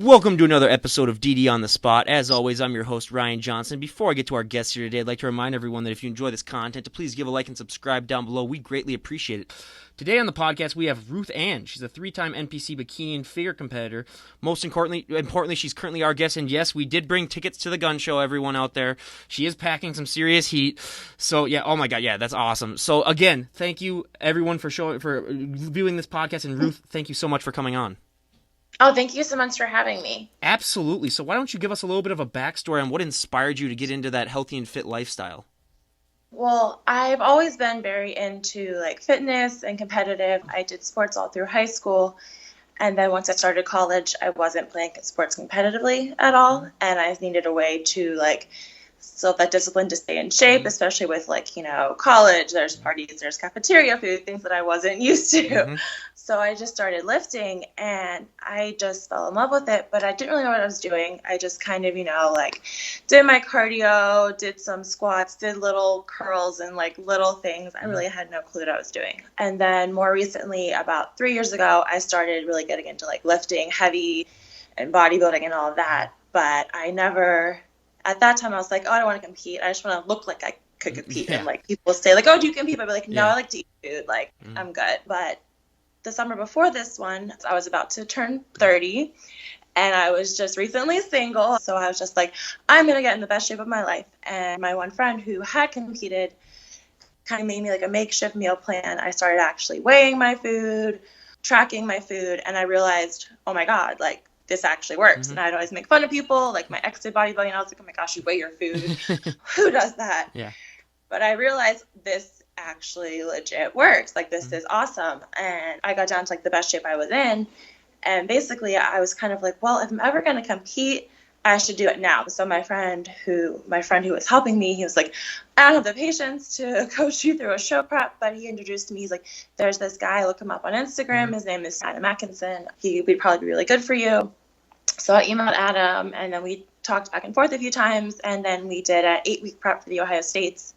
Welcome to another episode of DD on the Spot. As always, I'm your host, Ryan Johnson. Before I get to our guests here today, I'd like to remind everyone that if you enjoy this content, to please give a like and subscribe down below. We greatly appreciate it. Today on the podcast, we have Ruthann. She's a 3-time NPC bikini and figure competitor. Most importantly, she's currently our guest. And yes, we did bring tickets to the gun show, everyone out there. She is packing some serious heat. So yeah, oh my God, yeah, that's awesome. So again, thank you everyone for viewing this podcast. And Ruth, thank you so much for coming on. Oh, thank you so much for having me. Absolutely. So why don't you give us a little bit of a backstory on what inspired you to get into that healthy and fit lifestyle? Well, I've always been very into fitness and competitive. I did sports all through high school. And then once I started college, I wasn't playing sports competitively at all. And I needed a way to still have that discipline to stay in shape, especially with college. There's parties, there's cafeteria food, things that I wasn't used to. Mm-hmm. So I just started lifting and I just fell in love with it, but I didn't really know what I was doing. I just kind of, did my cardio, did some squats, did little curls and little things. I really had no clue what I was doing. And then more recently, about 3 years ago, I started really getting into lifting heavy and bodybuilding and all of that. But I never, at that time, I was like, oh, I don't want to compete. I just want to look like I could compete. Yeah. And people say oh, do you compete? I'd be like, no, I like to eat food. I'm good. But the summer before this one, I was about to turn 30 and I was just recently single. So I was just like, I'm going to get in the best shape of my life. And my one friend who had competed kind of made me a makeshift meal plan. I started actually weighing my food, tracking my food. And I realized, oh my God, this actually works. Mm-hmm. And I'd always make fun of people. My ex did bodybuilding. And I was like, oh my gosh, you weigh your food. Who does that? Yeah. But I realized this actually legit works. This is awesome. And I got down to the best shape I was in. And basically I was kind of well, if I'm ever going to compete, I should do it now. So my friend who was helping me, he was like, I don't have the patience to coach you through a show prep, but he introduced me. He's like, there's this guy, look him up on Instagram. His name is Adam Atkinson. He would probably be really good for you. So I emailed Adam and then we talked back and forth a few times. And then we did an 8-week prep for the Ohio States.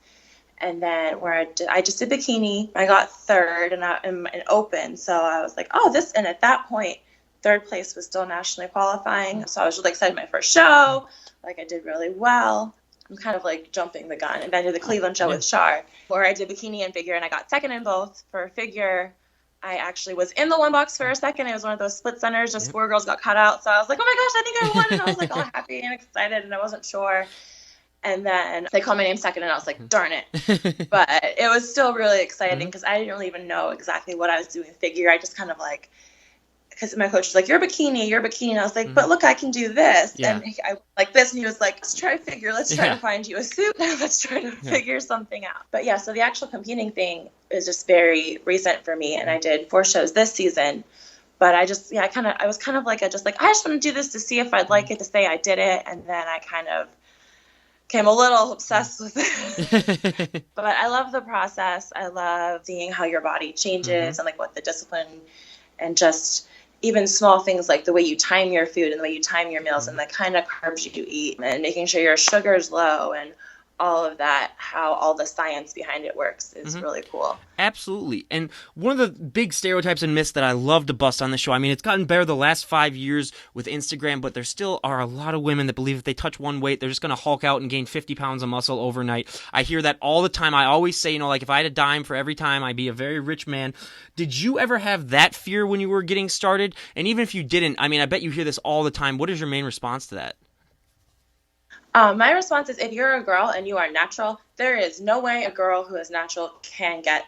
And then I just did bikini. I got third and open. So I was like, oh, this. And at that point, third place was still nationally qualifying. So I was really excited. My first show, I did really well. I'm kind of jumping the gun. And then I did the Cleveland show with Shar, where I did bikini and figure, and I got second in both. For figure, I actually was in the one box for a second. It was one of those split centers. Just 4 girls got cut out. So I was like, oh my gosh, I think I won. And I was all happy and excited, and I wasn't sure. And then they called my name second, and I was like, darn it. But it was still really exciting because I didn't really even know exactly what I was doing figure. I just kind of because my coach was like, you're bikini. And I was like, but look, I can do this. Yeah. And I like this. And he was like, let's try figure. Let's try to find you a suit. Let's try to figure something out. But yeah, so the actual competing thing is just very recent for me. And I did 4 shows this season. But I was kind of I just want to do this to see if I'd like it, to say I did it. And then I kind of became a little obsessed with it. But I love the process. I love seeing how your body changes and what the discipline and just even small things like the way you time your food and the way you time your meals and the kind of carbs you eat and making sure your sugar is low and all of that, how all the science behind it works is really cool. Absolutely. And one of the big stereotypes and myths that I love to bust on the show, I mean, it's gotten better the last 5 years with Instagram, but there still are a lot of women that believe if they touch one weight, they're just going to hulk out and gain 50 pounds of muscle overnight. I hear that all the time. I always say, if I had a dime for every time, I'd be a very rich man. Did you ever have that fear when you were getting started? And even if you didn't, I mean, I bet you hear this all the time. What is your main response to that? My response is, if you're a girl and you are natural, there is no way a girl who is natural can get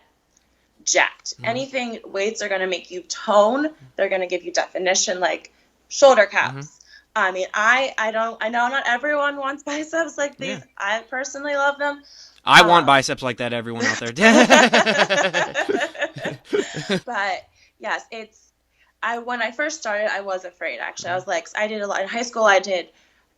jacked. Anything, weights are going to make you tone. They're going to give you definition, like shoulder caps. I mean, I know not everyone wants biceps like these. Yeah. I personally love them. I want biceps like that, everyone out there. But yes, when I first started, I was afraid, actually. I was I did a lot in high school.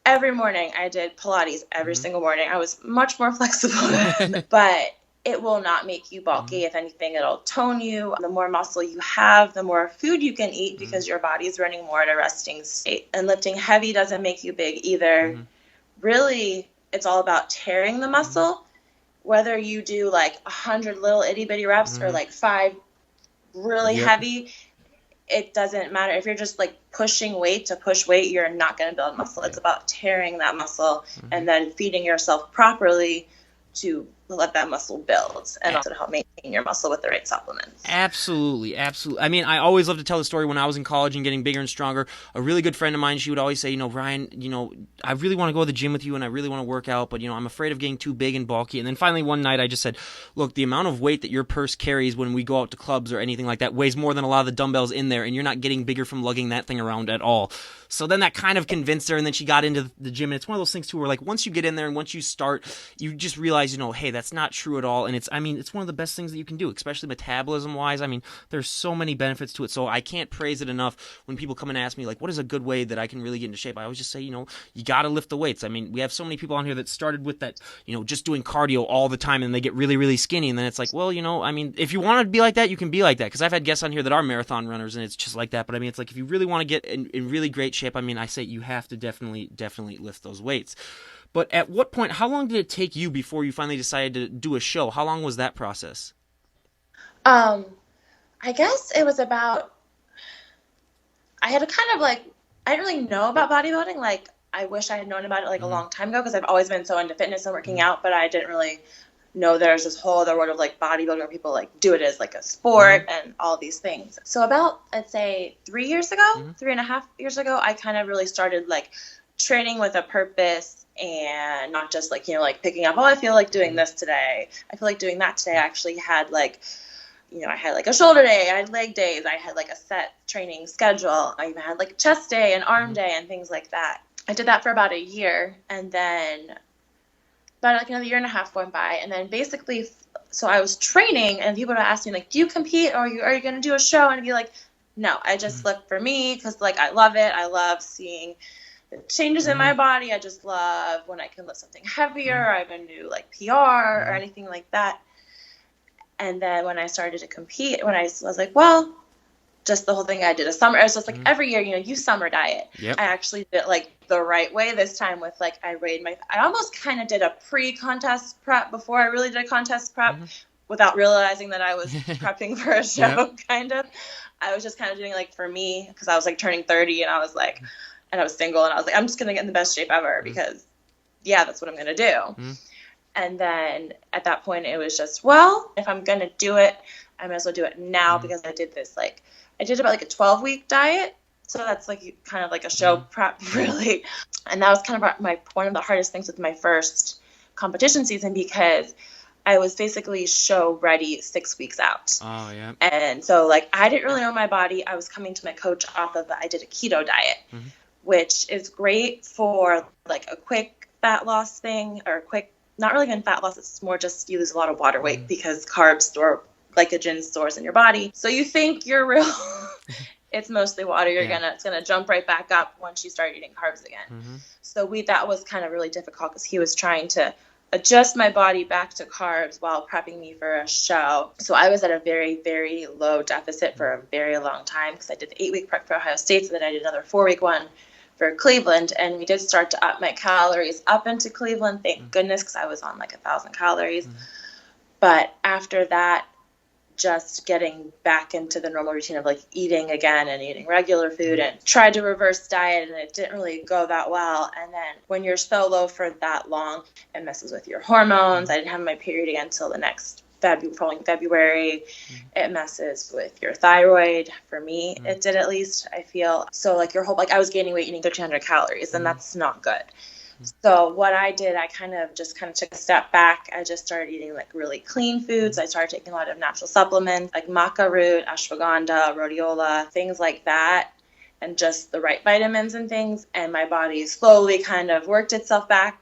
Every morning I did Pilates every single morning. I was much more flexible, but it will not make you bulky. If anything, it'll tone you. The more muscle you have, the more food you can eat because your body's running more at a resting state. And lifting heavy doesn't make you big either. Really, it's all about tearing the muscle, whether you do 100 little itty bitty reps or 5 really heavy. it doesn't matter if you're just like pushing weight to push weight, you're not going to build muscle. It's about tearing that muscle and then feeding yourself properly to let that muscle build and also to help maintain your muscle with the right supplements. Absolutely. I mean, I always love to tell the story when I was in college and getting bigger and stronger. A really good friend of mine, she would always say, Ryan, I really want to go to the gym with you and I really want to work out, but, I'm afraid of getting too big and bulky. And then finally one night I just said, look, the amount of weight that your purse carries when we go out to clubs or anything like that weighs more than a lot of the dumbbells in there, and you're not getting bigger from lugging that thing around at all. So then that kind of convinced her, and then she got into the gym. And it's one of those things, too, where like once you get in there and once you start, you just realize, hey, that's not true at all. And it's one of the best things that you can do, especially metabolism-wise. I mean, there's so many benefits to it. So I can't praise it enough when people come and ask me, like, what is a good way that I can really get into shape? I always just say, you got to lift the weights. I mean, we have so many people on here that started with that, just doing cardio all the time, and they get really, really skinny. And then it's like, well, I mean, if you want to be like that, you can be like that. Because I've had guests on here that are marathon runners, and it's just like that. But I mean, it's like if you really want to get in really great shape, I mean, I say you have to definitely lift those weights. But at what point, how long did it take you before you finally decided to do a show? How long was that process? I guess it was about, I had a kind of like, I didn't really know about bodybuilding. Like, I wish I had known about it like a long time ago, because I've always been so into fitness and working out, but I didn't really know there's this whole other world of like bodybuilding where people like do it as like a sport and all these things. So about, I'd say 3 years ago, 3.5 years ago, I kind of really started like training with a purpose and not just like, like picking up, I feel like doing this today. I feel like doing that today. I actually had like, I had like a shoulder day, I had leg days, I had like a set training schedule. I even had like chest day and arm day and things like that. I did that for about a year, and then about like another 1.5 years went by, and then basically, so I was training, and people would ask me like, do you compete, or are you going to do a show? And I'd be like, no, I just lift for me, because like I love it. I love seeing the changes in my body. I just love when I can lift something heavier, or I have a new like PR or anything like that. And then when I started to compete, when I was like, well, just the whole thing, I did a summer, I was just like every year, you summer diet. I actually did it like the right way this time with like, I almost kind of did a pre-contest prep before I really did a contest prep without realizing that I was prepping for a show, kind of. I was just kind of doing like for me, because I was like turning 30, and I was like, and I was single, and I was like, I'm just going to get in the best shape ever, because that's what I'm going to do. And then at that point it was just, well, if I'm going to do it, I might as well do it now, because I did this like, I did about like a 12-week diet. So that's like kind of like a show prep, really. And that was kind of one of the hardest things with my first competition season, because I was basically show ready 6 weeks out. Oh, yeah. And so like, I didn't really know my body. I was coming to my coach off of, I did a keto diet, which is great for like a quick fat loss thing, or quick, not really even fat loss. It's more just you lose a lot of water weight, because carbs store glycogen stores in your body. So you think you're real, it's mostly water. It's gonna jump right back up once you start eating carbs again. So that was kind of really difficult, because he was trying to adjust my body back to carbs while prepping me for a show. So I was at a very, very low deficit for a very long time, because I did the 8-week prep for Ohio State, so then I did another 4-week one for Cleveland, and we did start to up my calories up into Cleveland, thank goodness, because I was on like 1,000 calories. But after that, just getting back into the normal routine of like eating again and eating regular food, and tried to reverse diet, and it didn't really go that well. And then when you're so low for that long, it messes with your hormones. I didn't have my period again until the next following February. It messes with your thyroid. For me, it did, at least, I feel. So like your whole, like I was gaining weight eating 1,300 calories, and that's not good. So what I did, I kind of took a step back. I just started eating like really clean foods. I started taking a lot of natural supplements like maca root, ashwagandha, rhodiola, things like that, and just the right vitamins and things. And my body slowly kind of worked itself back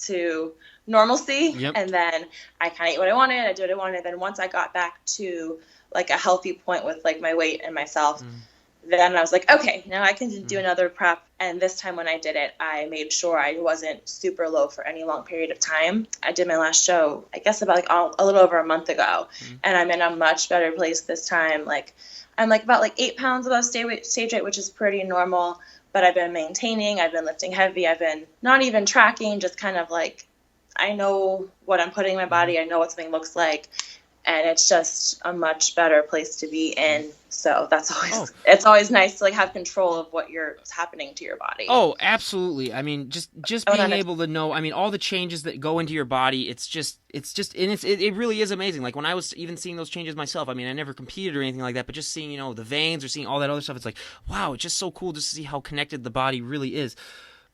to normalcy. And then I kind of ate what I wanted. I did what I wanted. Then once I got back to like a healthy point with like my weight and myself, then I was like, okay, now I can do another prep. And this time when I did it, I made sure I wasn't super low for any long period of time. I did my last show, I guess about like a little over a month ago. And I'm in a much better place this time. Like I'm like about like 8 pounds above stage weight, which is pretty normal. But I've been maintaining, I've been lifting heavy. I've been not even tracking, just kind of like, I know what I'm putting in my body. I know what something looks like. and it's just a much better place to be in. So that's always, it's always nice to like have control of what's happening to your body. Oh, absolutely. I mean, just being able to know, I mean, all the changes that go into your body, it really is amazing. Like when I was even seeing those changes myself, I mean, I never competed or anything like that, but just seeing, the veins or seeing all that other stuff, it's like, wow, it's just so cool just to see how connected the body really is.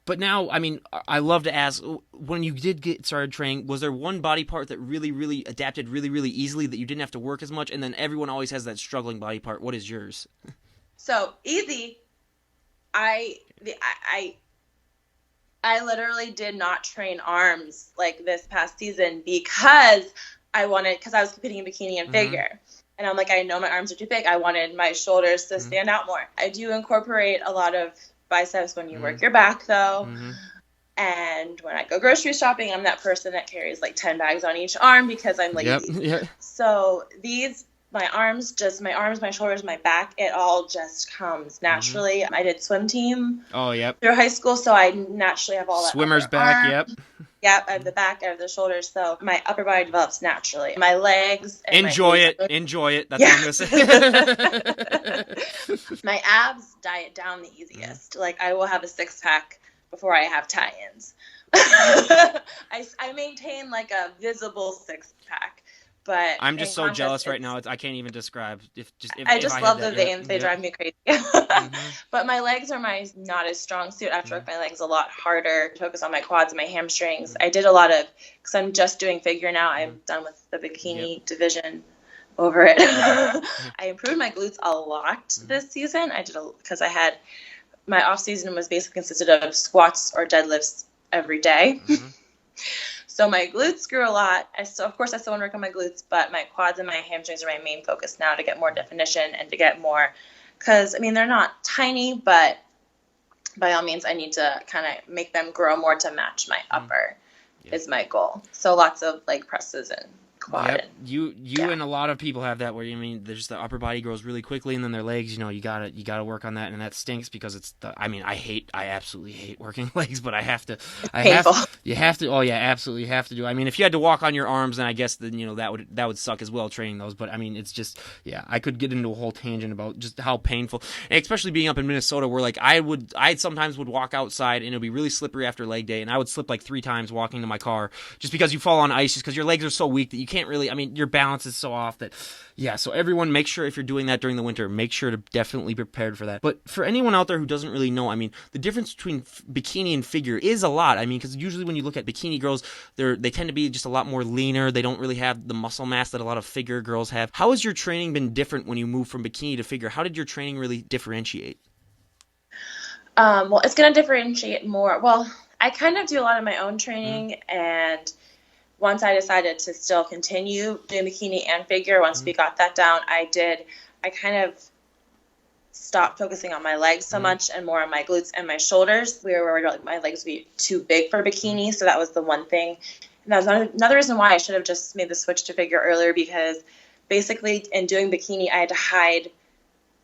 But now, I mean, I love to ask, when you did get started training, was there one body part that really, really adapted really, really easily that you didn't have to work as much? And then everyone always has that struggling body part. What is yours? So easy. I literally did not train arms like this past season because I was competing in bikini and figure. And I'm like, I know my arms are too big. I wanted my shoulders to stand out more. I do incorporate a lot of biceps when you work your back though. And when I go grocery shopping, I'm that person that carries like 10 bags on each arm because I'm lazy. Yep. So my arms, my shoulders, my back, it all just comes naturally. I did swim team through high school, so I naturally have all that. Swimmer's back, arm. Yep, I have the back, I have the shoulders, so my upper body develops naturally. My legs. And Enjoy it. That's what I'm going to say. My abs diet down the easiest. Like, I will have a six-pack before I have tie-ins. I maintain, like, a visible six-pack. But I'm just so jealous right now. I can't even describe. I just love the veins. They drive me crazy. But my legs are my not as strong suit. I have to work my legs a lot harder, focus on my quads and my hamstrings. I did a lot of, because I'm just doing figure now. I'm done with the bikini division, over it. I improved my glutes a lot this season. Because I had, my off season was basically consisted of squats or deadlifts every day. So my glutes grew a lot. Of course, I still want to work on my glutes, but my quads and my hamstrings are my main focus now to get more definition and to get more, because, I mean, they're not tiny, but by all means, I need to kind of make them grow more to match my upper is my goal. So lots of leg presses and quad. Yep. And a lot of people have that where, there's the upper body grows really quickly and then their legs, you gotta work on that, and that stinks because I absolutely hate working legs, but you have to, absolutely have to do. I mean, if you had to walk on your arms, then I guess that would suck as well, training those, but I mean, it's just, I could get into a whole tangent about just how painful, and especially being up in Minnesota where like I sometimes would walk outside and it would be really slippery after leg day, and I would slip like 3 times walking to my car just because you fall on ice, just because your legs are so weak that you can't really, your balance is so off that, so everyone make sure if you're doing that during the winter, make sure to definitely be prepared for that. But for anyone out there who doesn't really know, the difference between bikini and figure is a lot. Because usually when you look at bikini girls, they tend to be just a lot more leaner. They don't really have the muscle mass that a lot of figure girls have. How has your training been different when you move from bikini to figure? How did your training really differentiate? Well, it's going to differentiate more. Well, I kind of do a lot of my own training, and once I decided to still continue doing bikini and figure, once we got that down, I kind of stopped focusing on my legs so much and more on my glutes and my shoulders. We were worried about my legs would be too big for bikini, so that was the one thing. And that was another reason why I should have just made the switch to figure earlier, because basically in doing bikini, I had to hide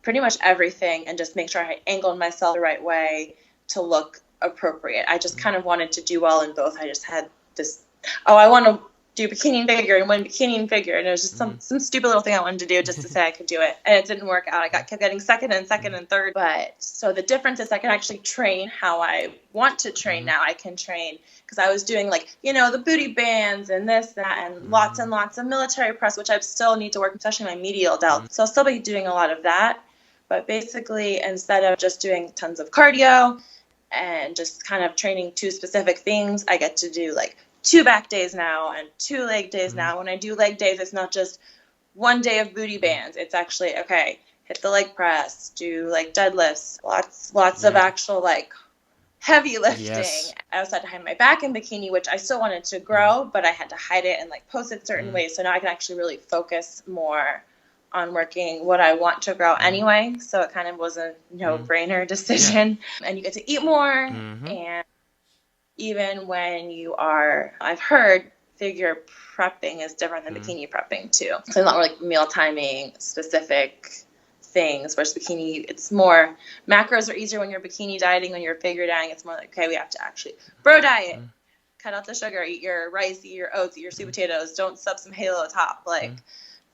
pretty much everything and just make sure I angled myself the right way to look appropriate. I just kind of wanted to do well in both. I just had this, I want to do bikini and figure and win bikini and figure. And it was just some stupid little thing I wanted to do just to say I could do it. And it didn't work out. I kept getting second and third. But so the difference is I can actually train how I want to train now. I can train because I was doing the booty bands and this, that, and lots of military press, which I still need to work, especially my medial delt. So I'll still be doing a lot of that. But basically, instead of just doing tons of cardio and just kind of training 2 specific things, I get to do 2 back days now and 2 leg days now. When I do leg days, it's not just 1 day of booty bands. It's actually, hit the leg press, do deadlifts, lots of actual heavy lifting. Yes. I also had to hide my back in bikini, which I still wanted to grow, but I had to hide it and pose it certain ways. So now I can actually really focus more on working what I want to grow anyway. So it kind of was a no-brainer decision. Yeah. And you get to eat more. And even when you are, I've heard figure prepping is different than bikini prepping too. So it's not really meal timing specific things, whereas bikini, it's more, macros are easier when you're bikini dieting. When you're figure dieting, it's more we have to actually bro diet. Cut out the sugar, eat your rice, eat your oats, eat your sweet potatoes, don't sub some halo top.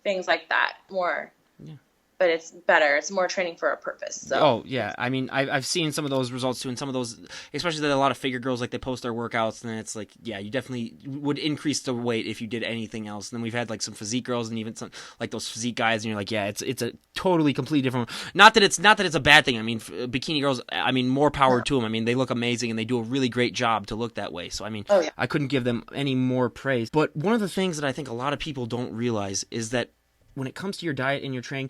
things like that more. Yeah. But it's better. It's more training for a purpose. So. Oh, yeah. I mean, I've seen some of those results too, and some of those, especially that a lot of figure girls, like, they post their workouts, and it's like, yeah, you definitely would increase the weight if you did anything else. And then we've had, like, some physique girls and even some, like, those physique guys, and you're like, yeah, it's a totally, completely different. Not that it's a bad thing. I mean, bikini girls, I mean, more power to them. I mean, they look amazing, and they do a really great job to look that way. So, I mean, I couldn't give them any more praise. But one of the things that I think a lot of people don't realize is that when it comes to your diet and your training,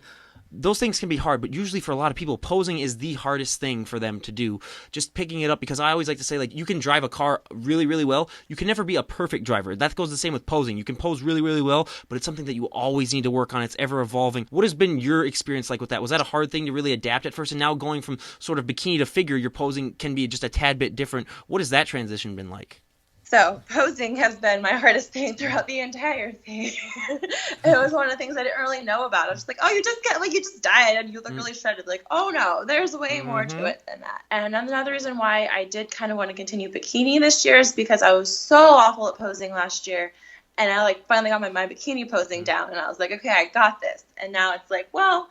those things can be hard, but usually for a lot of people, posing is the hardest thing for them to do. Just picking it up, because I always like to say, like, you can drive a car really, really well. You can never be a perfect driver. That goes the same with posing. You can pose really, really well, but it's something that you always need to work on. It's ever evolving. What has been your experience like with that? Was that a hard thing to really adapt at first? And now going from sort of bikini to figure, your posing can be just a tad bit different. What has that transition been like? So posing has been my hardest thing throughout the entire thing. It was one of the things I didn't really know about. I was just like, oh, you just diet and you look really shredded. Like, oh no, there's way more to it than that. And another reason why I did kind of want to continue bikini this year is because I was so awful at posing last year. And I finally got my bikini posing down, and I was like, okay, I got this. And now it's like, well,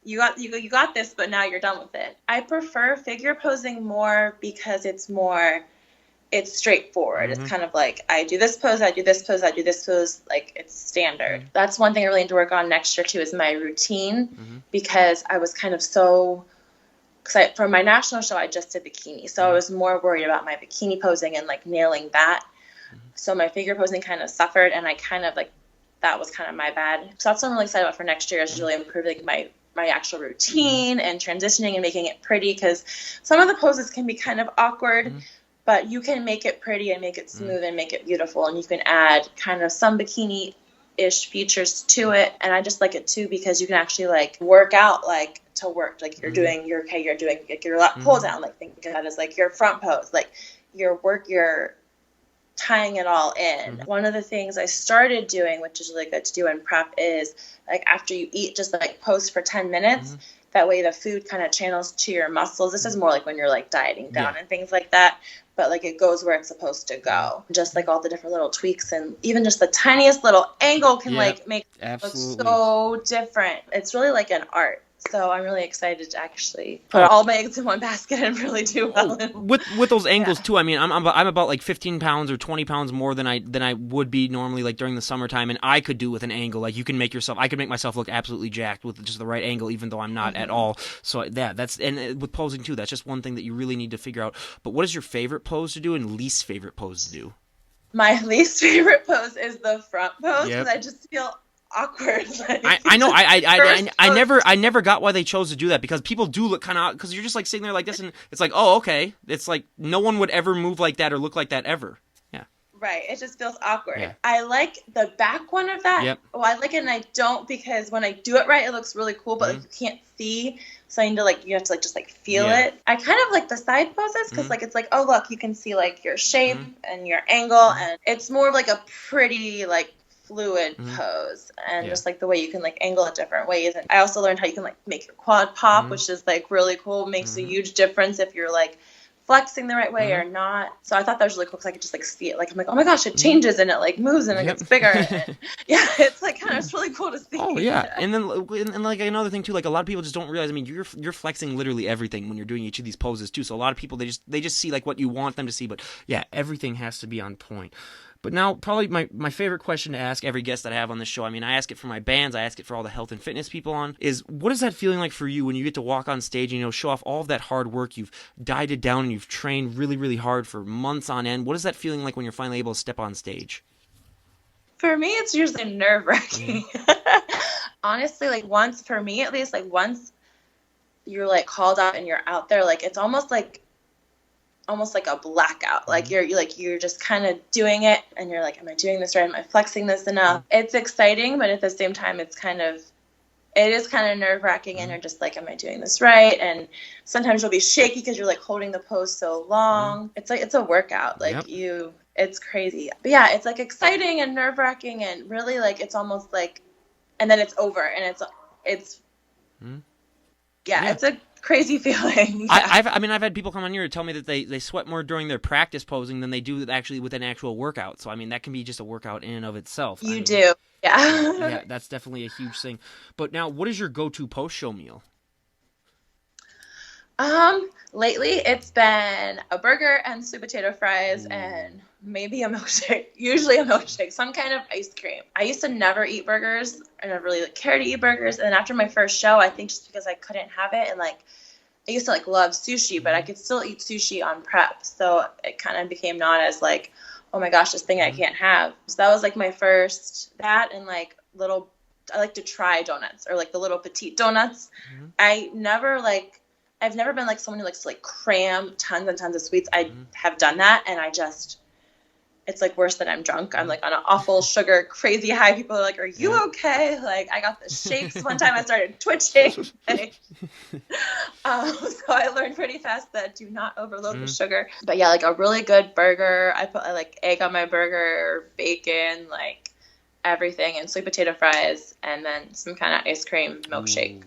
you got this, but now you're done with it. I prefer figure posing more because it's straightforward. It's kind of like, I do this pose, I do this pose, I do this pose. Like, it's standard. That's one thing I really need to work on next year too, is my routine, because I was kind of for my national show, I just did bikini. So I was more worried about my bikini posing and like nailing that. So my figure posing kind of suffered, and I kind of that was kind of my bad. So that's what I'm really excited about for next year, is really improving my actual routine and transitioning and making it pretty, because some of the poses can be kind of awkward. But you can make it pretty and make it smooth and make it beautiful. And you can add kind of some bikini-ish features to it. And I just like it too, because you can actually work out to work. Like you're doing your lat pull down. Like think of that as like your front pose. Like you're tying it all in. One of the things I started doing, which is really good to do in prep, is like after you eat, just like pose for 10 minutes. That way the food kind of channels to your muscles. This is more like when you're like dieting down and things like that. But like it goes where it's supposed to go. Just like all the different little tweaks, and even just the tiniest little angle can make it look so different. It's really like an art. So I'm really excited to actually put all my eggs in one basket and really do well. With those angles too. I mean, I'm about like 15 pounds or 20 pounds more than I would be normally, like during the summertime, and I could do with an angle. Like I could make myself look absolutely jacked with just the right angle, even though I'm not at all. So that's with posing too. That's just one thing that you really need to figure out. But what is your favorite pose to do and least favorite pose to do? My least favorite pose is the front pose, because I just feel awkward. I know. I never got why they chose to do that, because people do look kind of, because you're just like sitting there like this, and it's like, oh, okay. It's like no one would ever move like that or look like that ever. Yeah. Right. It just feels awkward. Yeah. I like the back one of that. Yep. Oh, I like it, and I don't, because when I do it right, it looks really cool, but like you can't see. So I need to you have to just feel it. I kind of like the side poses, because it's like, oh look, you can see like your shape and your angle, and it's more of like a pretty fluid pose, and just like the way you can angle it different ways. And I also learned how you can make your quad pop, which is really cool. Makes a huge difference if you're flexing the right way or not. So I thought that was really cool, because I could just see it. I'm like, oh my gosh, it changes and it moves and it gets bigger. And, it's it's really cool to see. Oh yeah, and then another thing too, a lot of people just don't realize. I mean, you're flexing literally everything when you're doing each of these poses too. So a lot of people they just see what you want them to see, but yeah, everything has to be on point. But now, probably my favorite question to ask every guest that I have on this show, I mean, I ask it for my bands, I ask it for all the health and fitness people on, is what is that feeling like for you when you get to walk on stage and, show off all of that hard work? You've dieted down and you've trained really, really hard for months on end. What is that feeling like when you're finally able to step on stage? For me, it's usually nerve-wracking. Honestly, once, for me at least, once you're called out and you're out there, it's almost like a blackout. You're just kind of doing it, and you're like, am I doing this right? Am I flexing this enough? It's exciting, but at the same time, it is kind of nerve-wracking, and you're just like, am I doing this right? And sometimes you'll be shaky because you're holding the pose so long. It's a workout. It's crazy. But yeah, it's exciting and nerve-wracking, and really it's almost and then it's over, and it's a crazy feeling. Yeah. I've had people come on here to tell me that they sweat more during their practice posing than they do actually with an actual workout. So I mean, that can be just a workout in and of itself. You do. Yeah. that's definitely a huge thing. But now, what is your go-to post-show meal? Lately it's been a burger and sweet potato fries Ooh. and maybe a milkshake. Usually a milkshake, some kind of ice cream. I used to never eat burgers. I never really cared to eat burgers. And then after my first show, I think just because I couldn't have it, and like I used to like love sushi, but I could still eat sushi on prep. So it kind of became not as like, oh my gosh, this thing I can't have. So that was like my first, that and like little, I like to try donuts or like the little petite donuts. I've never been like someone who likes to like cram tons and tons of sweets. I have done that, and it's like worse than I'm drunk. I'm like on an awful sugar crazy high. People are like, are you okay? Like I got the shakes one time. I started twitching. So I learned pretty fast that do not overload with sugar. But yeah, like a really good burger. I put like egg on my burger, bacon, like everything, and sweet potato fries, and then some kind of ice cream milkshake.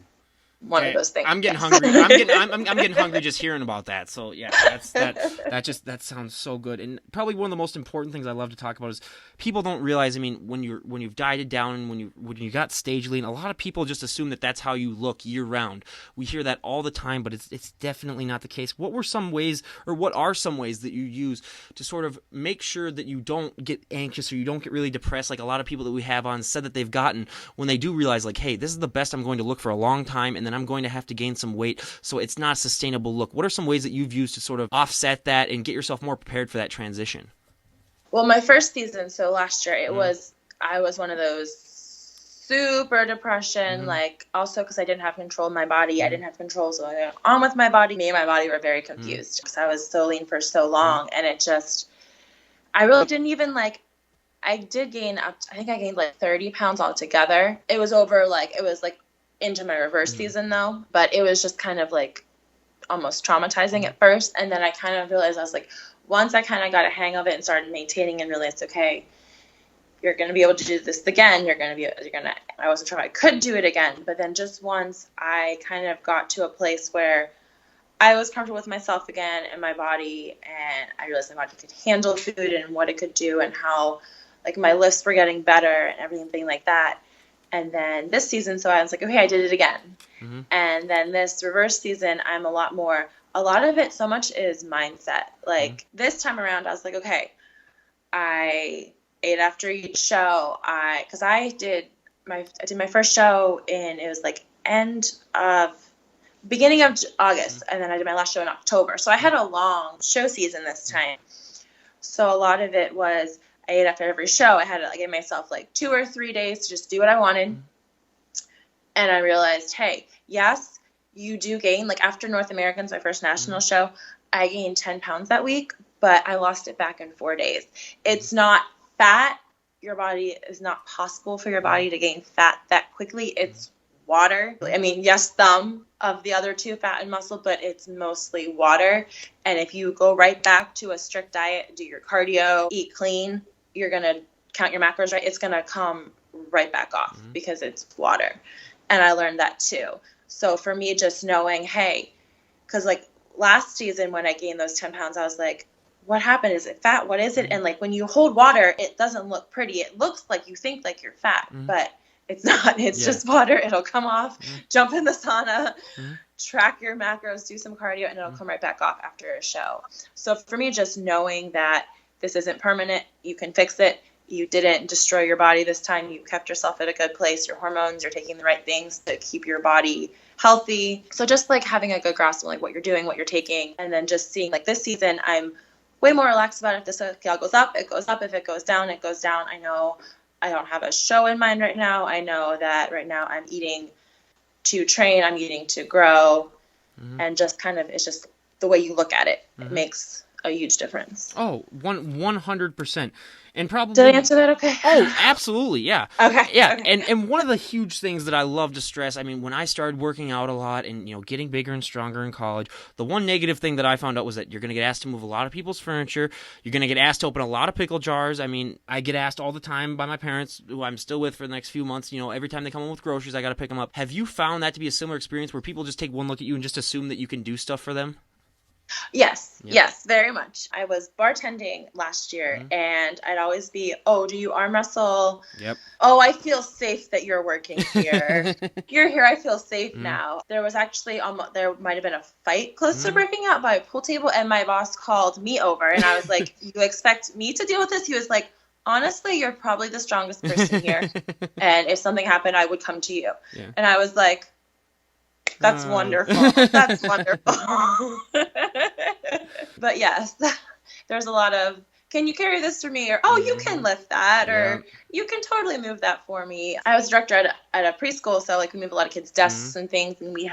One of those things. I'm getting hungry. I'm getting hungry just hearing about that. So yeah, that sounds so good. And probably one of the most important things I love to talk about is people don't realize. I mean, when you've dieted down and when you got stage lean, a lot of people just assume that that's how you look year round. We hear that all the time, but it's definitely not the case. What are some ways that you use to sort of make sure that you don't get anxious or you don't get really depressed, like a lot of people that we have on said that they've gotten when they do realize, like, hey, this is the best I'm going to look for a long time, and then I'm going to have to gain some weight, so it's not a sustainable look. What are some ways that you've used to sort of offset that and get yourself more prepared for that transition? Well, my first season, so last year, I was one of those super depression, like also because I didn't have control of my body. I didn't have control, so I got on with my body. Me and my body were very confused because I was so lean for so long, and I really didn't even like. I did gain I think I gained like 30 pounds altogether. It was into my reverse season though, but it was just kind of like almost traumatizing at first. And then I kind of realized, I was like, once I kind of got a hang of it and started maintaining and realized, okay, you're going to be able to do this again. I wasn't sure if I could do it again, but then just once I kind of got to a place where I was comfortable with myself again and my body, and I realized my body could handle food and what it could do and how like my lifts were getting better and everything like that. And then this season, so I was like, okay, I did it again. And then this reverse season, I'm a lot of it so much is mindset. Like this time around, I was like, okay, I ate after each show. Cause I did my first show it was like beginning of August. And then I did my last show in October. So I had a long show season this time. So a lot of it was, I ate after every show. I had to give myself like 2 or 3 days to just do what I wanted. And I realized, hey, yes, you do gain. Like after North Americans, my first national show, I gained 10 pounds that week, but I lost it back in 4 days. It's not fat. Your body is not possible for your body to gain fat that quickly. It's water. I mean, yes, some of the other two, fat and muscle, but it's mostly water. And if you go right back to a strict diet, do your cardio, eat clean, you're going to count your macros right, it's going to come right back off because it's water. And I learned that too. So for me, just knowing, hey, because like last season when I gained those 10 pounds, I was like, what happened? Is it fat? What is it? And like when you hold water, it doesn't look pretty. It looks like you think like you're fat, but it's not. It's just water. It'll come off, jump in the sauna, track your macros, do some cardio, and it'll come right back off after a show. So for me, just knowing that this isn't permanent, you can fix it. You didn't destroy your body this time. You kept yourself at a good place. Your hormones, you're taking the right things to keep your body healthy. So just like having a good grasp on like what you're doing, what you're taking, and then just seeing like this season, I'm way more relaxed about it. If the scale goes up, it goes up. If it goes down, it goes down. I know I don't have a show in mind right now. I know that right now I'm eating to train. I'm eating to grow. And just kind of, it's just the way you look at it. It makes a huge difference. Oh, 100%. And probably did I answer that okay? Oh, absolutely, yeah. Okay. Yeah, okay. And one of the huge things that I love to stress, I mean, when I started working out a lot and getting bigger and stronger in college, the one negative thing that I found out was that you're going to get asked to move a lot of people's furniture. You're going to get asked to open a lot of pickle jars. I mean, I get asked all the time by my parents, who I'm still with for the next few months. Every time they come home with groceries, I got to pick them up. Have you found that to be a similar experience where people just take one look at you and just assume that you can do stuff for them? Yes, Yep. yes, very much. I was bartending last year, and I'd always be, oh, do you arm wrestle? Yep. Oh, I feel safe that you're working here. You're here. I feel safe now. There was actually there might have been a fight close to breaking out by a pool table, and my boss called me over, and I was like, "You expect me to deal with this?" He was like, "Honestly, you're probably the strongest person here, and if something happened, I would come to you." Yeah. And I was like, "That's wonderful. That's wonderful." But yes, there's a lot of, can you carry this for me? Or, oh, you can lift that. Or you can totally move that for me. I was a director at a preschool, so like we move a lot of kids' desks and things, and we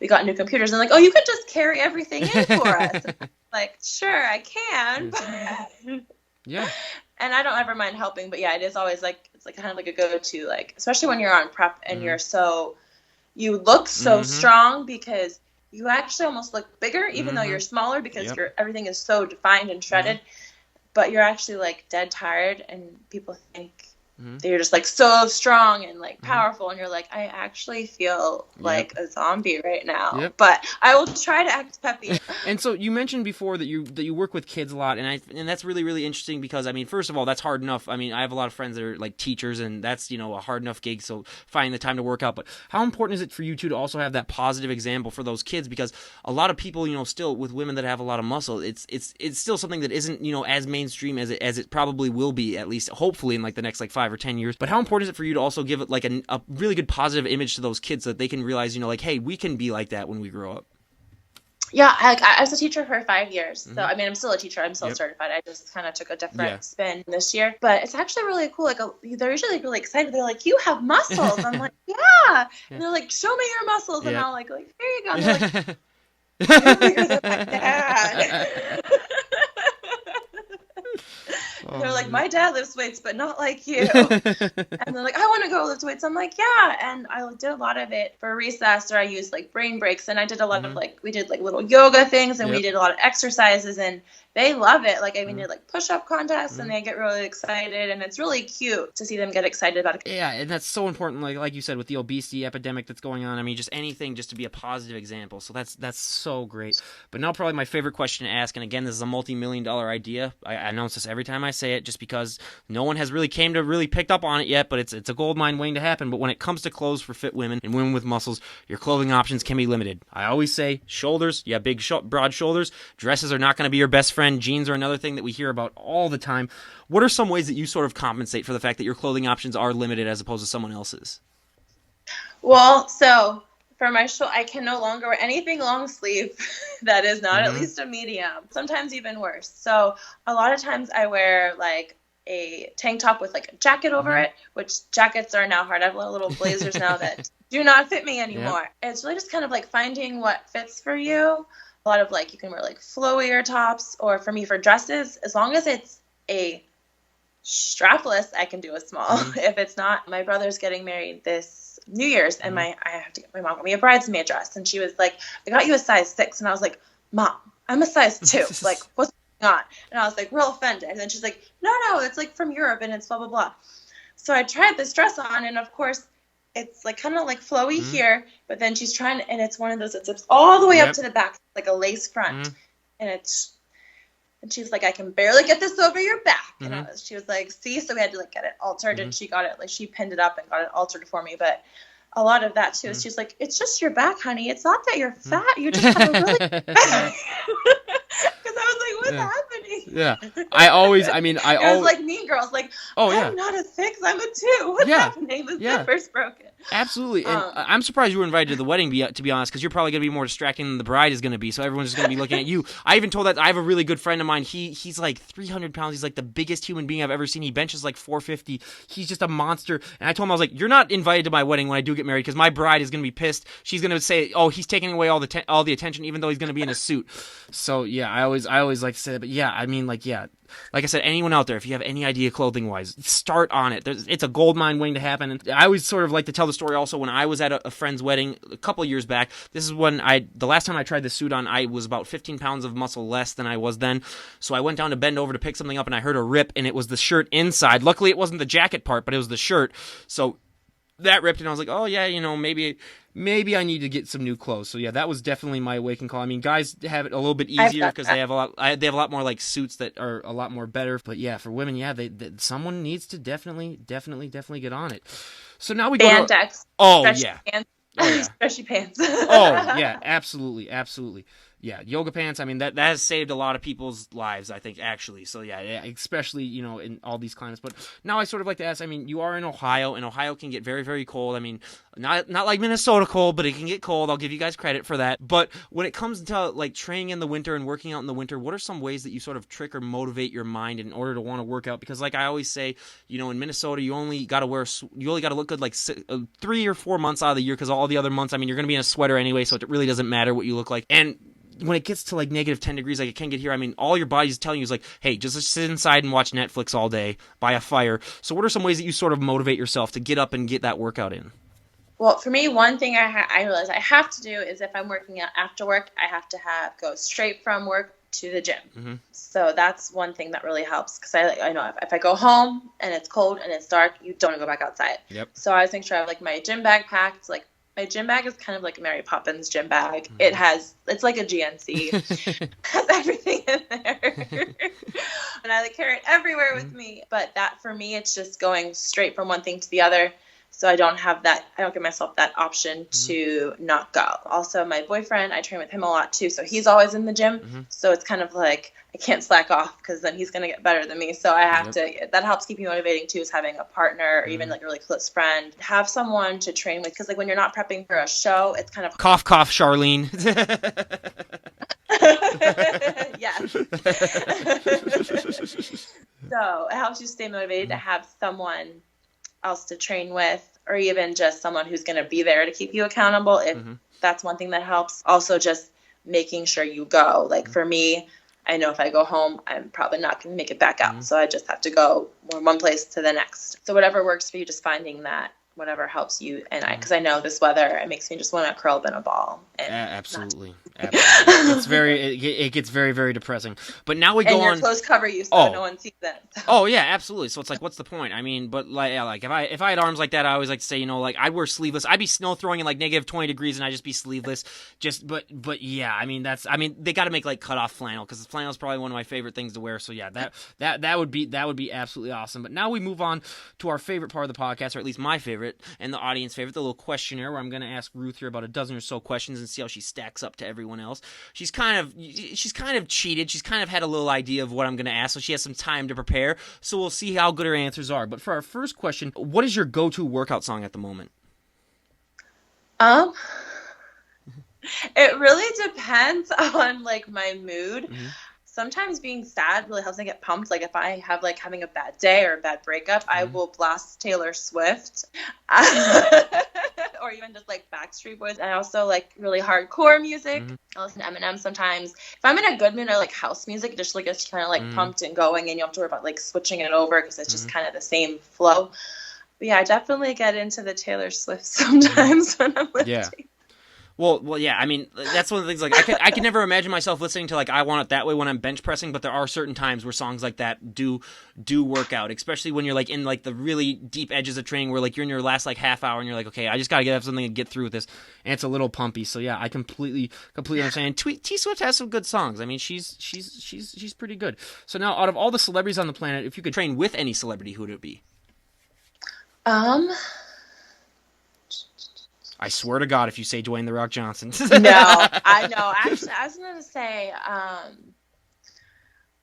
got new computers, and like, oh, you could just carry everything in for us. Like, sure, I can. Yeah. And I don't ever mind helping, but yeah, it is always like, it's like kind of like a go-to, like, especially when you're on prep and you look so strong, because you actually almost look bigger, even though you're smaller, because everything is so defined and shredded. But you're actually like dead tired, and people think that you're just like so strong and like powerful, and you're like, I actually feel like a zombie right now. But I will try to act peppy. And so you mentioned before that you work with kids a lot, and that's really, really interesting, because I mean, first of all, that's hard enough. I mean, I have a lot of friends that are like teachers, and that's, you know, a hard enough gig, so finding the time to work out. But how important is it for you to also have that positive example for those kids? Because a lot of people, you know, still with women that have a lot of muscle, it's still something that isn't, you know, as mainstream as it probably will be, at least hopefully in like the next like 5 or 10 years. But how important is it for you to also give it like a really good positive image to those kids, so that they can realize, you know, like, hey, we can be like that when we grow up? Yeah, I was a teacher for 5 years. So, I mean, I'm still a teacher. I'm still certified. I just kind of took a different spin this year. But it's actually really cool. Like, they're usually like really excited. They're like, you have muscles. I'm like, yeah. And they're like, show me your muscles. And I'll like, here you go. And they're like, you're bigger than my dad. They're like, my dad lifts weights, but not like you. And they're like, I want to go lift weights. I'm like, yeah. And I did a lot of it for recess, or I used like brain breaks. And I did a lot of like, we did like little yoga things, and we did a lot of exercises, and they love it. Like, I mean, did like push-up contests, and they get really excited, and it's really cute to see them get excited about it. Yeah, and that's so important. Like you said, with the obesity epidemic that's going on. I mean, just anything just to be a positive example. So that's so great. But now probably my favorite question to ask, and again, this is a multi-million-dollar idea. I announce this every time I say it, just because no one has really picked up on it yet, but it's a gold mine waiting to happen. But when it comes to clothes for fit women and women with muscles, your clothing options can be limited. I always say shoulders. Yeah, big, broad shoulders. Dresses are not going to be your best friend. Jeans are another thing that we hear about all the time. What are some ways that you sort of compensate for the fact that your clothing options are limited as opposed to someone else's? Well, so for my I can no longer wear anything long sleeve that is not at least a medium, sometimes even worse. So a lot of times I wear like a tank top with like a jacket over it, which jackets are now hard. I have little blazers now that do not fit me anymore. It's really just kind of like finding what fits for you. A lot of like, you can wear like flowier tops, or for me, for dresses, as long as it's a strapless, I can do a small. If it's not, my brother's getting married this New Year's, and my mom got me a bridesmaid dress, and she was like, I got you a size 6. And I was like, Mom, I'm a size 2. Like, what's going on? And I was like, real offended. And then she's like, no, it's like from Europe, and it's blah, blah, blah. So I tried this dress on, and of course, it's like kind of like flowy here, but then she's trying to, and it's one of those that zips all the way up to the back, like a lace front. And she's like, I can barely get this over your back. And she was like, see, so we had to like get it altered, and she got it, like she pinned it up and got it altered for me. But a lot of that too is she's like, it's just your back, honey. It's not that you're fat. You just have a really big back. Because I was like, what's happening? Yeah. I always was like Mean Girls, like, I'm not a 6, I'm a 2. What's happening? The zipper's broken. Absolutely. And I'm surprised you were invited to the wedding, to be honest, because you're probably going to be more distracting than the bride is going to be, so everyone's just going to be looking at you. I even told that, I have a really good friend of mine, he's like 300 pounds, he's like the biggest human being I've ever seen, he benches like 450, he's just a monster, and I told him, I was like, you're not invited to my wedding when I do get married, because my bride is going to be pissed, she's going to say, oh, he's taking away all the attention, even though he's going to be in a suit. So yeah, I always like to say that, but yeah, I mean, like, yeah, like I said, anyone out there, if you have any idea clothing-wise, start on it. It's a gold mine waiting to happen. And I always sort of like to tell the story also when I was at a friend's wedding a couple of years back. This is when the last time I tried this suit on, I was about 15 pounds of muscle less than I was then. So I went down to bend over to pick something up, and I heard a rip, and it was the shirt inside. Luckily, it wasn't the jacket part, but it was the shirt. So that ripped, and I was like, oh yeah, maybe I need to get some new clothes. So yeah, that was definitely my awakening call. I mean, guys have it a little bit easier because they have a lot more like suits that are a lot more better. But yeah, for women, yeah, someone needs to definitely get on it. So now we go to pants. Oh yeah, stretchy pants. Oh yeah, absolutely. Yeah, yoga pants. I mean, that has saved a lot of people's lives, I think, actually. So yeah, especially in all these climates. But now I sort of like to ask. I mean, you are in Ohio, and Ohio can get very, very cold. I mean, not like Minnesota cold, but it can get cold. I'll give you guys credit for that. But when it comes to like training in the winter and working out in the winter, what are some ways that you sort of trick or motivate your mind in order to want to work out? Because like I always say, in Minnesota, you only got to look good like 3 or 4 months out of the year, because all the other months, I mean, you're going to be in a sweater anyway, so it really doesn't matter what you look like. And when it gets to like negative 10 degrees like it can get here, I mean, all your body's telling you is like, hey, just sit inside and watch Netflix all day by a fire. So what are some ways that you sort of motivate yourself to get up and get that workout in? Well, for me, one thing I realize I have to do is if I'm working out after work, I have to go straight from work to the gym. Mm-hmm. So that's one thing that really helps, because I know if I go home and it's cold and it's dark, you don't want to go back outside. Yep. So I always make sure I have like my gym bag packed. Like my gym bag is kind of like a Mary Poppins gym bag. Mm-hmm. It's like a GNC. It has everything in there. And I like carry it everywhere with me. But that for me, it's just going straight from one thing to the other. So I don't give myself that option to not go. Also, my boyfriend, I train with him a lot too. So he's always in the gym. Mm-hmm. So it's kind of like I can't slack off, because then he's going to get better than me. So I have to, that helps keep me motivating too, is having a partner or even like a really close friend. Have someone to train with, because like when you're not prepping for a show, it's kind of... Cough, cough, Charlene. Yes. So it helps you stay motivated to have someone else to train with, or even just someone who's going to be there to keep you accountable, if that's one thing that helps. Also just making sure you go. Like for me, I know if I go home, I'm probably not going to make it back out. So I just have to go from one place to the next. So whatever works for you, just finding that, whatever helps you. And because I know this weather, it makes me just want to curl up in a ball. Absolutely. It gets very, very depressing. But now we go on. And your clothes cover you, so no one sees it. So. Oh yeah, absolutely. So it's like, what's the point? I mean, but like if I had arms like that, I always like to say, like I'd wear sleeveless. I'd be snow throwing in like negative 20 degrees, and I'd just be sleeveless. But yeah, I mean they got to make like cutoff flannel, because flannel is probably one of my favorite things to wear. So yeah, that would be absolutely awesome. But now we move on to our favorite part of the podcast, or at least my favorite and the audience favorite, the little questionnaire, where I'm going to ask Ruth here about a dozen or so questions and see how she stacks up to everyone else. She's kind of cheated. She's kind of had a little idea of what I'm going to ask, so she has some time to prepare. So we'll see how good her answers are. But for our first question, what is your go-to workout song at the moment? It really depends on like my mood. Mm-hmm. Sometimes being sad really helps me get pumped. Like if I have like having a bad day or a bad breakup, I will blast Taylor Swift or even just like Backstreet Boys. I also like really hardcore music. I listen to Eminem sometimes. If I'm in a good mood, I like house music. Just like it's kind of like pumped and going, and you don't have to worry about like switching it over, because it's just kind of the same flow. But yeah, I definitely get into the Taylor Swift sometimes when I'm lifting. Yeah. Well, yeah. I mean, that's one of the things. Like, I can never imagine myself listening to like "I Want It That Way" when I'm bench pressing. But there are certain times where songs like that do work out, especially when you're like in like the really deep edges of training, where like you're in your last like half hour and you're like, okay, I just gotta have something to get through with this, and it's a little pumpy. So yeah, I completely understand. T Swift has some good songs. I mean, she's pretty good. So now, out of all the celebrities on the planet, if you could train with any celebrity, who would it be? I swear to God, if you say Dwayne "The Rock" Johnson. No, I know. Actually, I was going to say,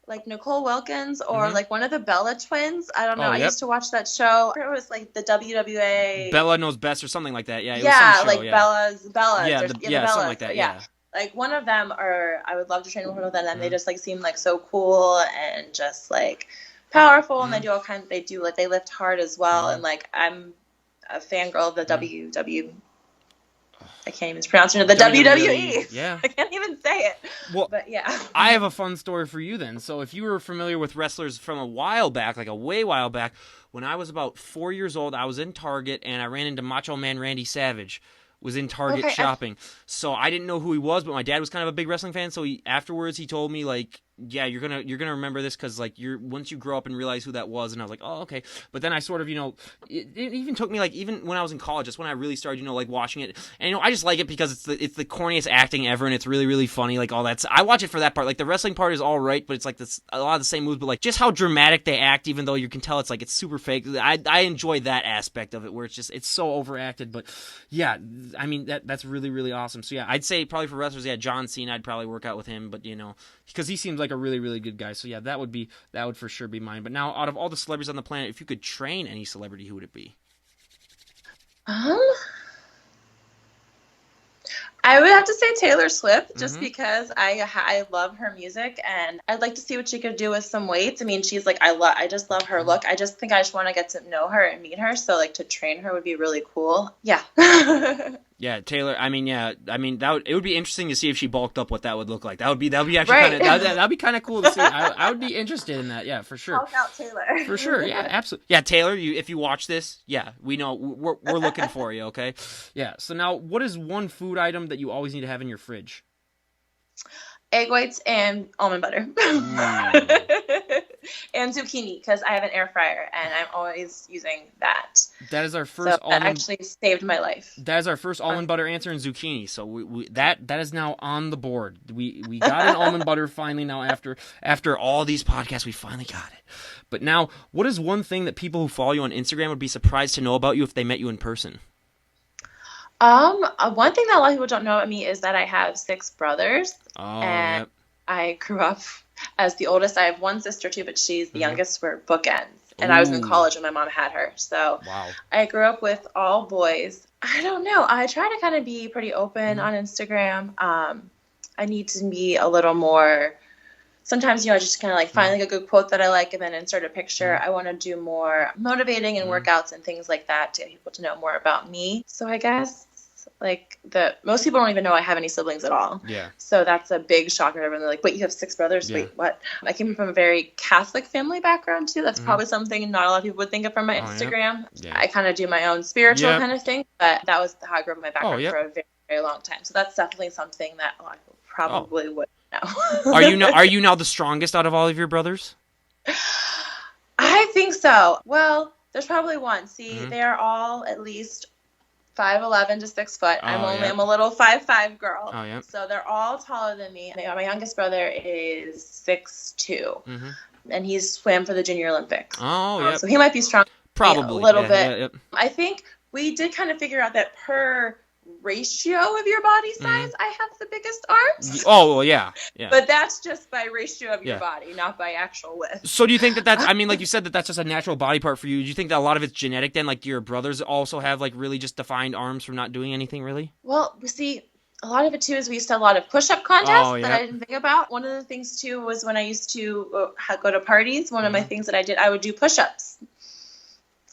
like Nicole Wilkins or like one of the Bella twins. I don't know. I used to watch that show. It was like the WWA. Bella Knows Best or something like that. Yeah. It was some show, like Bella's. Yeah, the Bellas, something like that. Yeah. Like one of them, I would love to train with one of them. And they just like seem like so cool and just like powerful, and they do all kinds. They lift hard as well. And like I'm a fangirl of the WW. I can't even pronounce it. The WWE. Yeah. I can't even say it. Well, but yeah. I have a fun story for you then. So if you were familiar with wrestlers from a while back, like a way while back, when I was about 4 years old, I was in Target and I ran into Macho Man Randy Savage. Was in Target shopping. So I didn't know who he was, but my dad was kind of a big wrestling fan. So afterwards he told me like, yeah, you're gonna remember this because like once you grow up and realize who that was, and I was like, oh, okay. But then I sort of, it even took me like even when I was in college, that's when I really started, like watching it, and I just like it because it's the corniest acting ever, and it's really really funny, like all that. I watch it for that part. Like the wrestling part is all right, but it's like a lot of the same moves, but like just how dramatic they act, even though you can tell it's super fake. I enjoy that aspect of it where it's so overacted, but yeah, I mean that's really really awesome. So yeah, I'd say probably for wrestlers, yeah, John Cena, I'd probably work out with him, but because he seems like a really, really good guy. So yeah, that would for sure be mine. But now, out of all the celebrities on the planet, if you could train any celebrity, who would it be? I would have to say Taylor Swift, just because I love her music, and I'd like to see what she could do with some weights. I mean, she's like, I just love her look. I just think I just want to get to know her and meet her. So like to train her would be really cool. Yeah. Yeah, Taylor. I mean, it would be interesting to see if she bulked up, what that would look like. That would be actually right. that'd be kind of cool to see. I would be interested in that. Yeah, for sure. Hulk out Taylor. For sure. Yeah, absolutely. Yeah, Taylor. If you watch this, yeah, we know we're looking for you. Okay. Yeah. So now, what is one food item that you always need to have in your fridge? Egg whites and almond butter. And zucchini, because I have an air fryer and I'm always using that. That is our first that actually saved my life. That is our first almond butter answer in zucchini. So that is now on the board. We got an almond butter finally now after all these podcasts, we finally got it. But now, what is one thing that people who follow you on Instagram would be surprised to know about you if they met you in person? One thing that a lot of people don't know about me is that I have 6 brothers. Oh, and yep. I grew up as the oldest. I have one sister too, but she's the youngest. We're bookends. And I was in college when my mom had her. So wow. I grew up with all boys. I don't know. I try to kind of be pretty open on Instagram. I need to be a little more. Sometimes, I just kind of like find like a good quote that I like and then insert a picture. I want to do more motivating and workouts and things like that to get people to know more about me. So I guess like most people don't even know I have any siblings at all. Yeah. So that's a big shocker. Everyone, they're like, wait, you have 6 brothers? Yeah. Wait, what? I came from a very Catholic family background too. That's probably something not a lot of people would think of from my Instagram. Yeah. I kind of do my own spiritual kind of thing, but that was how I grew up in my background for a very, very long time. So that's definitely something that a lot of people probably would know. Are you now the strongest out of all of your brothers? I think so. Well, there's probably one. See, they are all at least 5'11" to 6 foot. I'm a little 5'5" girl. Oh, yeah. So they're all taller than me. My youngest brother is 6'2", and he's swam for the Junior Olympics. Oh, yeah. So he might be strong. Probably a little bit. Yeah, yep. I think we did kind of figure out that per ratio of your body size, I have the biggest arms. Oh, well, yeah. But that's just by ratio of your body, not by actual width. So do you think that's, I mean, like you said, that's just a natural body part for you. Do you think that a lot of it's genetic then? Like, do your brothers also have, like, really just defined arms from not doing anything, really? Well, see, a lot of it, too, is we used to have a lot of push-up contests that I didn't think about. One of the things, too, was when I used to go to parties, one of my things that I did, I would do push-ups.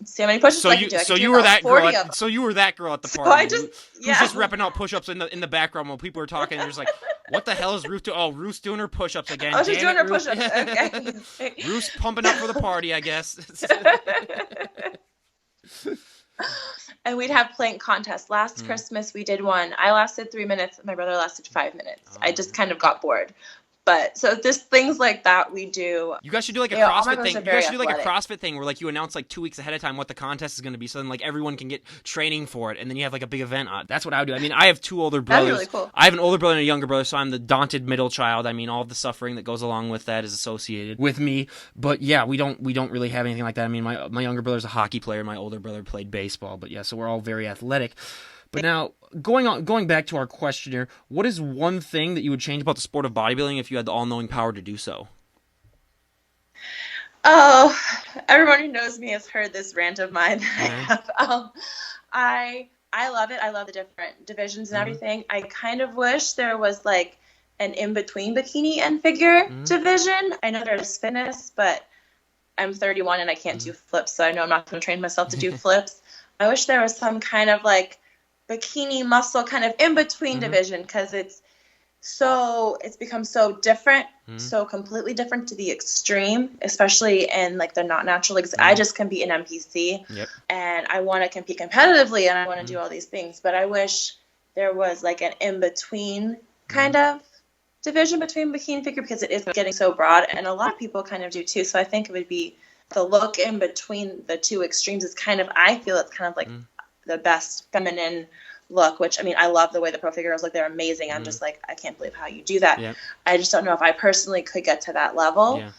See how many push-ups I could do. So you were that girl. So you were that girl at the party. So who's just repping out push-ups in the background while people are talking. And you're just like, what the hell is Ruth doing? Oh, Ruth's doing her push-ups again. Oh, she's doing her push-ups. Okay. Ruth's pumping up for the party, I guess. And we'd have plank contests. Last Christmas we did one. I lasted 3 minutes. My brother lasted 5 minutes. I just kind of got bored. But so just things like that we do. You guys should do like a CrossFit thing. You guys should do like a CrossFit thing where like you announce like 2 weeks ahead of time what the contest is going to be, so then like everyone can get training for it, and then you have like a big event on. That's what I would do. I mean, I have 2 older brothers. That'd be really cool. I have an older brother and a younger brother, so I'm the daunted middle child. I mean, all of the suffering that goes along with that is associated with me. But yeah, we don't really have anything like that. I mean, my younger brother's a hockey player. My older brother played baseball. But yeah, so we're all very athletic. But now, going back to our question here, what is one thing that you would change about the sport of bodybuilding if you had the all-knowing power to do so? Oh, everyone who knows me has heard this rant of mine that I have. I love it. I love the different divisions and everything. I kind of wish there was like an in-between bikini and figure division. I know there's fitness, but I'm 31 and I can't do flips, so I know I'm not going to train myself to do flips. I wish there was some kind of like bikini muscle kind of in between division, because it's become so different, so completely different to the extreme, especially in like the not natural leagues. I just compete in NPC and I want to compete competitively and I want to do all these things, but I wish there was like an in between kind of division between bikini and figure because it is getting so broad, and a lot of people kind of do too. So I think it would be the look in between the two extremes is kind of, I feel it's kind of like the best feminine look, which, I mean, I love the way the pro figure girls look. They're amazing. I'm just like, I can't believe how you do that. Yep. I just don't know if I personally could get to that level. Yeah.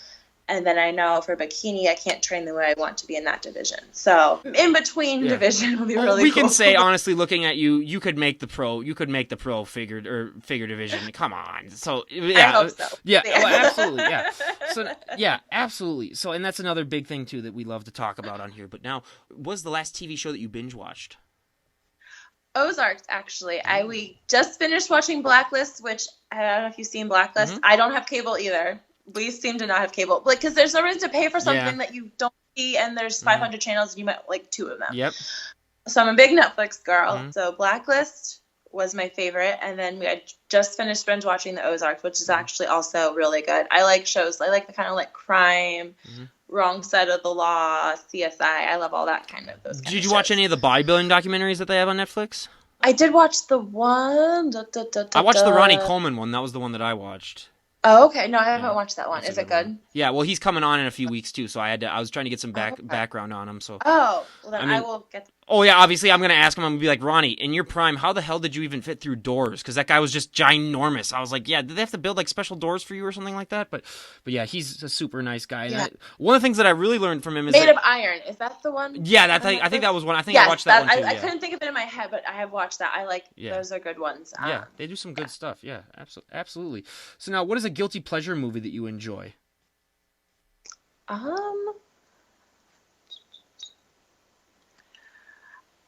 And then I know for bikini, I can't train the way I want to be in that division. So in between division will be really we cool. can say, honestly, looking at you, you could make the pro figure division. Come on. So yeah, I hope so. Yeah, well, absolutely. Yeah. So yeah, absolutely. So, and that's another big thing too that we love to talk about on here. But now, what was the last TV show that you binge watched? Ozarks, actually. We just finished watching Blacklist, which I don't know if you've seen Blacklist. I don't have cable either. We seem to not have cable, like, because there's no reason to pay for something that you don't see, and there's 500 channels, and you might like 2 of them. Yep. So I'm a big Netflix girl. So Blacklist was my favorite, and then I just finished binge watching the Ozarks, which is actually also really good. I like shows. I like the kind of like crime, wrong side of the law, CSI. I love all that kind of those. Did you watch any of the bodybuilding documentaries that they have on Netflix? I did watch the one. I watched the Ronnie Coleman one. That was the one that I watched. Oh, okay. No, I haven't watched that one. Is it good? Yeah, well, he's coming on in a few weeks too, so I was trying to get some background on him. So. Oh, well then I will get. Oh yeah, obviously I'm gonna ask him. I'm gonna be like, Ronnie, in your prime, how the hell did you even fit through doors? Because that guy was just ginormous. I was like, yeah, did they have to build like special doors for you or something like that? But yeah, he's a super nice guy. Yeah. One of the things that I really learned from him is Made of Iron. Is that the one? Yeah, I think that was one. I think I watched that one too. I couldn't think of it in my head, but I have watched that. I like those are good ones. Yeah, they do some good stuff. Yeah, absolutely. So now, what is a guilty pleasure movie that you enjoy?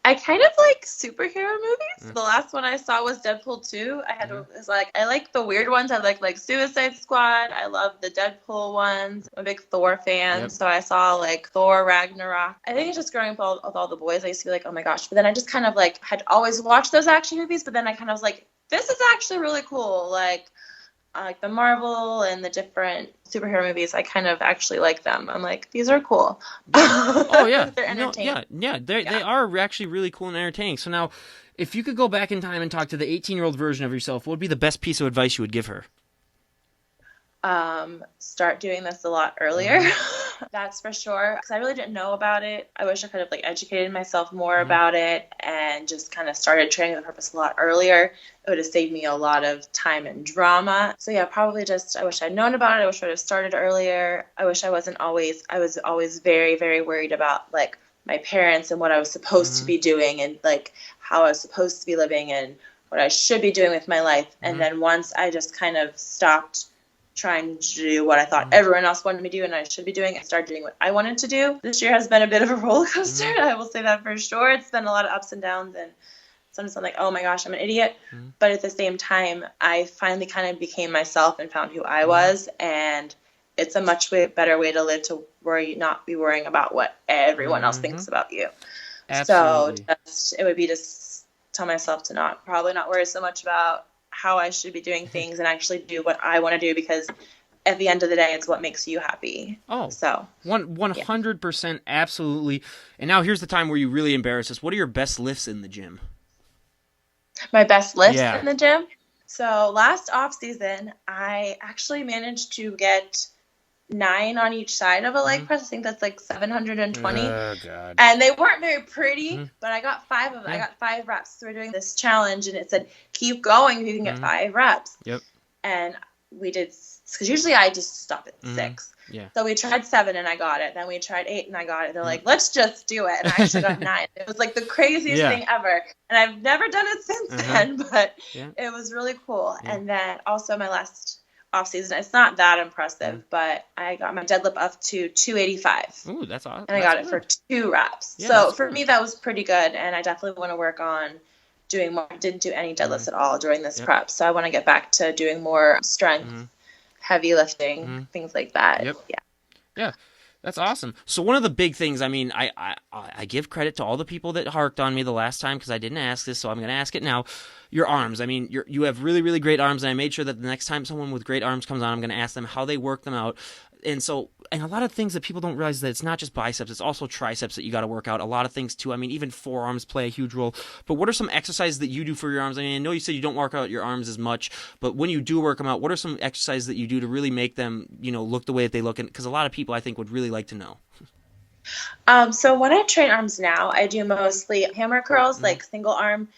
I kind of like superhero movies. The last one I saw was Deadpool 2. I like the weird ones. I like Suicide Squad. I love the Deadpool ones. I'm a big Thor fan. So I saw like Thor Ragnarok. I think it's just growing up with all the boys. I used to be like, oh my gosh. But then I just kind of like had always watched those action movies. But then I kind of was like, this is actually really cool. Like the Marvel and the different superhero movies, I kind of actually like them. I'm like, these are cool. Oh yeah, they're entertaining. They are actually really cool and entertaining. So now, if you could go back in time and talk to the 18-year-old version of yourself, what would be the best piece of advice you would give her? Start doing this a lot earlier. That's for sure. Because I really didn't know about it. I wish I could have like educated myself more about it and just kind of started training the purpose a lot earlier. It would have saved me a lot of time and drama. So yeah, probably just, I wish I'd known about it. I wish I would have started earlier. I wish I was always very, very worried about like my parents and what I was supposed to be doing and like how I was supposed to be living and what I should be doing with my life. And then once I just kind of stopped trying to do what I thought everyone else wanted me to do and I should be doing, I started doing what I wanted to do. This year has been a bit of a roller coaster. I will say that for sure. It's been a lot of ups and downs, and sometimes I'm like, oh my gosh, I'm an idiot. But at the same time, I finally kind of became myself and found who I was, and it's a much better way to live, to not be worrying about what everyone else thinks about you. Absolutely. So it would be just tell myself to probably not worry so much about how I should be doing things and actually do what I want to do, because at the end of the day, it's what makes you happy. Oh, so 100%, absolutely. And now here's the time where you really embarrass us. What are your best lifts in the gym? My best lifts in the gym? So last off season, I actually managed to get 9 on each side of a leg press. I think that's like 720. Oh, God. And they weren't very pretty, but I got 5 of them. I got 5 reps. So we're doing this challenge, and it said, keep going if you can get 5 reps. Yep. And we did, because usually I just stop at 6. Yeah. So we tried 7 and I got it. Then we tried 8 and I got it. They're like, let's just do it. And I actually got 9. It was like the craziest thing ever. And I've never done it since then, but it was really cool. And then also my last off season, it's not that impressive, but I got my deadlift up to 285. Ooh, that's awesome. And I got it for 2 reps. Yeah, so for me, that was pretty good. And I definitely want to work on doing more. I didn't do any deadlifts at all during this prep. So I want to get back to doing more strength, heavy lifting, things like that. Yep. Yeah. That's awesome. So one of the big things, I mean, I give credit to all the people that harked on me the last time, because I didn't ask this, so I'm going to ask it now. Your arms. I mean, you have really, really great arms, and I made sure that the next time someone with great arms comes on, I'm going to ask them how they work them out. And a lot of things that people don't realize that it's not just biceps, it's also triceps that you got to work out. A lot of things too. I mean, even forearms play a huge role. But what are some exercises that you do for your arms? I mean, I know you said you don't work out your arms as much, but when you do work them out, what are some exercises that you do to really make them, look the way that they look? Because a lot of people, I think, would really like to know. So when I train arms now, I do mostly hammer curls, like single arm,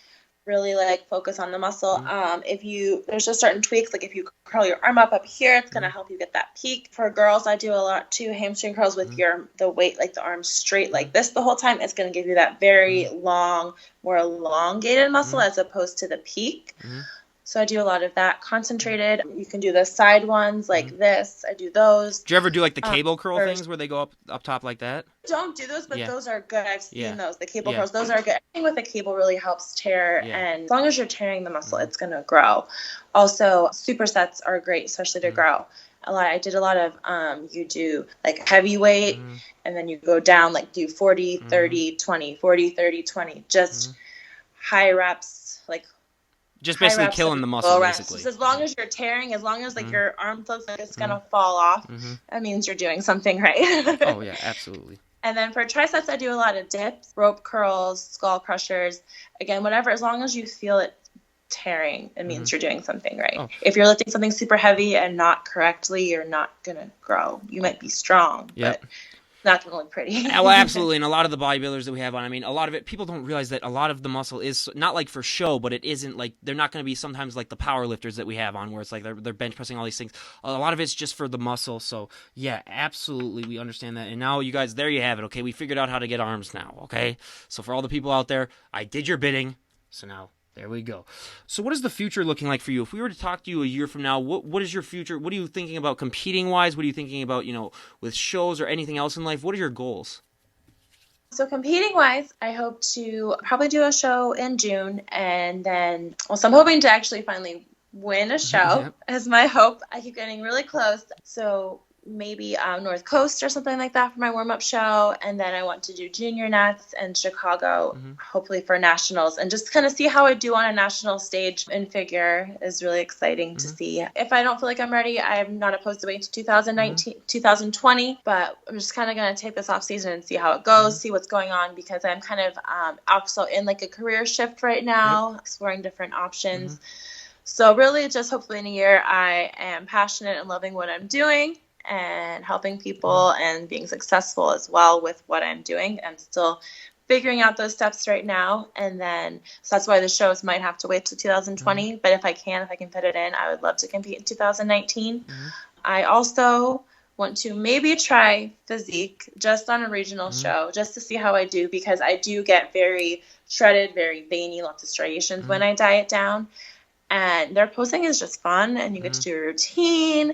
really like focus on the muscle. There's just certain tweaks, like if you curl your arm up here, it's going to help you get that peak. For girls, I do a lot too, hamstring curls with the weight, like the arm straight like this the whole time. It's going to give you that very long, more elongated muscle as opposed to the peak. So I do a lot of that concentrated. You can do the side ones like this. I do those. Do you ever do like the cable curl things where they go up top like that? Don't do those, but those are good. I've seen those. The cable curls, those are good. Anything with a cable really helps tear, and as long as you're tearing the muscle, it's going to grow. Also, supersets are great, especially to grow. I did a lot of, you do like heavy weight, and then you go down, like do 40, 30, 20, 40, 30, 20, just high reps, like just basically killing the muscle, basically. So as long as you're tearing, as long as like your arm looks like it's gonna fall off, that means you're doing something right. Oh yeah, absolutely. And then for triceps, I do a lot of dips, rope curls, skull crushers. Again, whatever, as long as you feel it tearing, it means you're doing something right. Oh. If you're lifting something super heavy and not correctly, you're not gonna grow. You might be strong, but not gonna look pretty. Well, absolutely. And a lot of the bodybuilders that we have on, I mean, a lot of it, people don't realize that a lot of the muscle is not like for show, but it isn't like, they're not going to be sometimes like the power lifters that we have on where it's like they're bench pressing all these things. A lot of it's just for the muscle. So yeah, absolutely. We understand that. And now you guys, there you have it. Okay. We figured out how to get arms now. Okay. So for all the people out there, I did your bidding. So now there we go. So what is the future looking like for you? If we were to talk to you a year from now, what is your future? What are you thinking about competing wise? What are you thinking about, with shows or anything else in life? What are your goals? So competing wise, I hope to probably do a show in June, and then, so I'm hoping to actually finally win a show is my hope. I keep getting really close. So maybe North Coast or something like that for my warm-up show, and then I want to do junior nats and Chicago, hopefully for nationals, and just kind of see how I do on a national stage in figure is really exciting to see. If I don't feel like I'm ready, I'm not opposed to waiting to 2020, but I'm just kind of going to take this off season and see how it goes, see what's going on, because I'm kind of also in like a career shift right now, exploring different options. So really just hopefully in a year I am passionate and loving what I'm doing and helping people and being successful as well with what I'm doing. I'm still figuring out those steps right now. And then, so that's why the shows might have to wait till 2020. But if I can fit it in, I would love to compete in 2019. I also want to maybe try physique just on a regional show, just to see how I do, because I do get very shredded, very veiny, lots of striations when I diet down. And their posing is just fun, and you get to do a routine.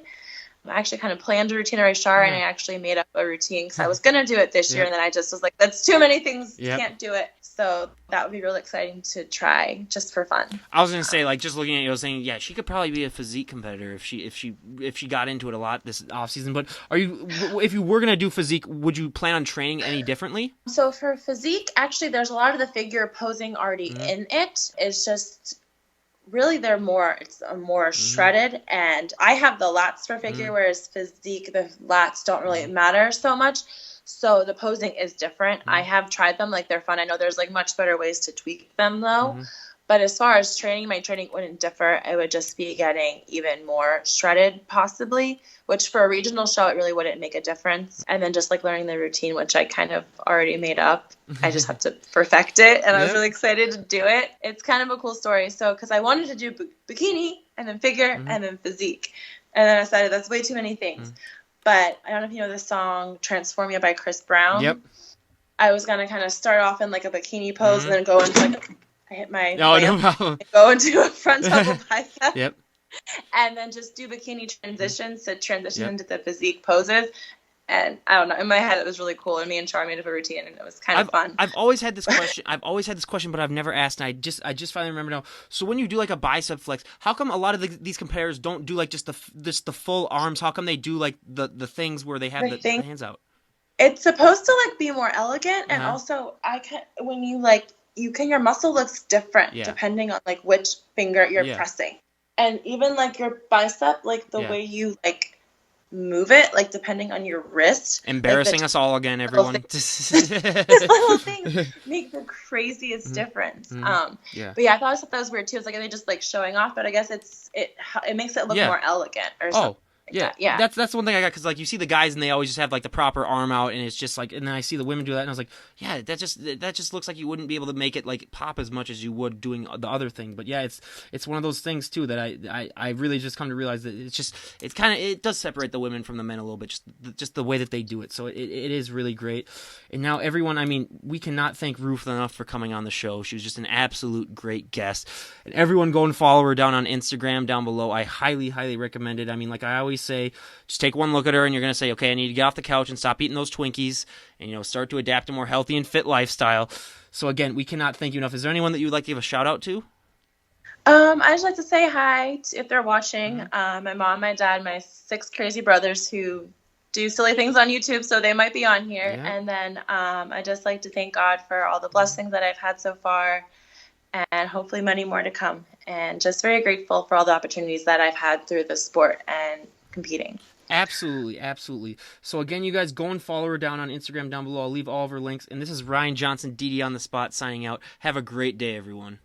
I actually kind of planned a routine at Rashar, and I actually made up a routine because I was going to do it this year, and then I just was like, that's too many things, can't do it. So that would be really exciting to try just for fun. I was going to say, like, just looking at you, I was saying, yeah, she could probably be a physique competitor if she got into it a lot this off season. But if you were going to do physique, would you plan on training any differently? So for physique, actually, there's a lot of the figure posing already in it. It's just really it's more shredded, and I have the lats for figure, whereas physique, the lats don't really matter so much. So the posing is different. I have tried them, like they're fun. I know there's like much better ways to tweak them though. But as far as training, my training wouldn't differ. It would just be getting even more shredded possibly, which for a regional show, it really wouldn't make a difference. And then just like learning the routine, which I kind of already made up. I just have to perfect it. And I was really excited to do it. It's kind of a cool story. So, because I wanted to do bikini and then figure and then physique. And then I decided that's way too many things. But I don't know if you know the song Transform You by Chris Brown. I was going to kind of start off in like a bikini pose and then go into like... I hit my go into a front double bicep. And then just do bikini transitions to transition into the physique poses. And I don't know, in my head it was really cool. And me and Char made up a routine, and it was kind of fun. I've always had this question. But I've never asked, and I just finally remember now. So when you do like a bicep flex, how come a lot of these competitors don't do like just the full arms? How come they do like the things where they have the hands out? It's supposed to like be more elegant, and also when you like. Your muscle looks different depending on like which finger you're pressing. And even like your bicep, like the way you like move it, like depending on your wrist. Embarrassing us all again, everyone. These little things make the craziest difference. Yeah. But yeah, I thought that was weird too. It's like, are they just like showing off? But I guess it makes it look more elegant or something. Yeah. That's one thing I got, because like you see the guys and they always just have like the proper arm out, and it's just like, and then I see the women do that, and I was like, yeah, that just looks like you wouldn't be able to make it like pop as much as you would doing the other thing. But yeah, it's one of those things too that I really just come to realize that it does separate the women from the men a little bit, just the way that they do it. So it is really great. And now everyone, I mean, we cannot thank Ruth enough for coming on the show. She was just an absolute great guest. And everyone go and follow her down on Instagram down below. I highly recommend it. I mean, like I always say, just take one look at her and you're going to say, okay, I need to get off the couch and stop eating those Twinkies and, start to adapt a more healthy and fit lifestyle. So again, we cannot thank you enough. Is there anyone that you would like to give a shout out to? I just like to say hi if they're watching. My mom, my dad, my 6 crazy brothers who do silly things on YouTube, so they might be on here. Yeah. And then I just like to thank God for all the blessings that I've had so far, and hopefully many more to come. And just very grateful for all the opportunities that I've had through the sport and competing. Absolutely. So again, you guys go and follow her down on Instagram down below. I'll leave all of her links. And this is Ryan Johnson, DD on the Spot, signing out. Have a great day, everyone.